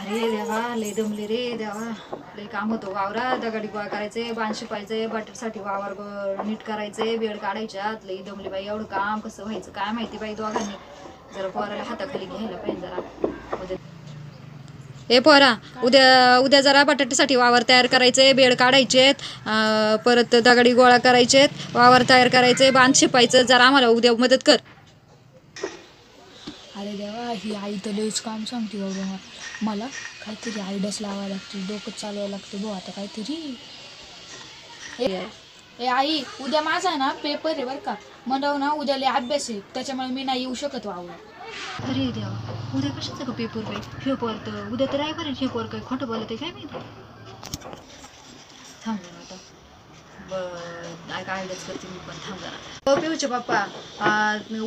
अरे देवा लय दमले रे देवा. लय काम होतं वावरा. दगडी गोळा करायचे, बांध शिपायचे, बटाट्यासाठी वावर नीट करायचे, बेड काढायच्यात. लय दमले बाई. एवढं काम कसं व्हायचं काय माहिती बाई. दोघांनी जरा पोराला हाताखाली घ्यायला पाहिजे जरा उद्या. ए पोरा, उद्या उद्या जरा बटाट्यासाठी वावर तयार करायचे, बेड काढायचेत, परत दगडी गोळा करायचेत, वावर तयार करायचे, बांध शिपायचं. जरा आम्हाला उद्या मदत कर. अरे देवा, ही आई तर लयच काम सांगते बाबा. मला काहीतरी आयडियाच लावायला लागते, डोकं चालवायला लागते भाऊ आता काहीतरी. ए आई, उद्या माझा आहे ना पेपर आहे बरं का. मला ना उद्या लय अभ्यास आहे, त्याच्यामुळे मी नाही येऊ शकत वावर. अरे देवा, उद्या कशाचं का पेपर बाई. पेपर तर उद्या तर रायबर आहे. पेपर काय खोटं बोलत आहे काय माहिती. थांब जरा आता. आयडियाच करते मी पण. थांब जरा. पिऊचे पप्पा,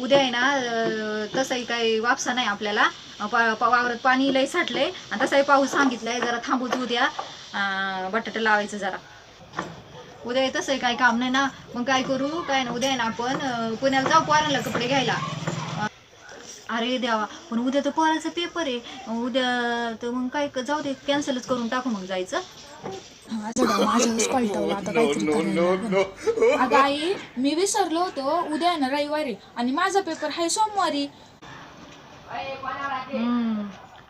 उद्या आहे ना तसाही काही वापसा नाही आपल्याला. वावरात पाणी लय साठलंय आणि तसाही पाऊस सांगितलाय. जरा थांबूच उद्या बटाटा लावायचं जरा. उद्या तसंही काही काम नाही ना. मग काय करू काय ना उद्या आहे ना आपण पुण्याला जाऊ पोरांना कपडे घ्यायला. अरे देवा, पण उद्या तर पोराचा पेपर आहे. उद्या तर मग काय जाऊ दे, कॅन्सलच करून टाकू मग जायचं. माझ्याच कळटवलं आता काहीतरी करायला. अगं आई, मी विसरलो होतो उद्या आहे ना रविवारी आणि माझा पेपर आहे सोमवारी.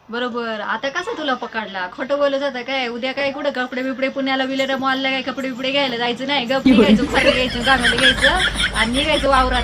बरोबर. आता कसं तुला पकडला. खोटं बोलत होता काय. उद्या काय कुठं कपडे बिपडे पुण्याला विलेरा मॉलला काय कपडे बिपडे घ्यायला जायचं नाही. गप निघायचं, खरं घ्यायचं, गाण्याला घ्यायचं आणि निघायचं वावरात.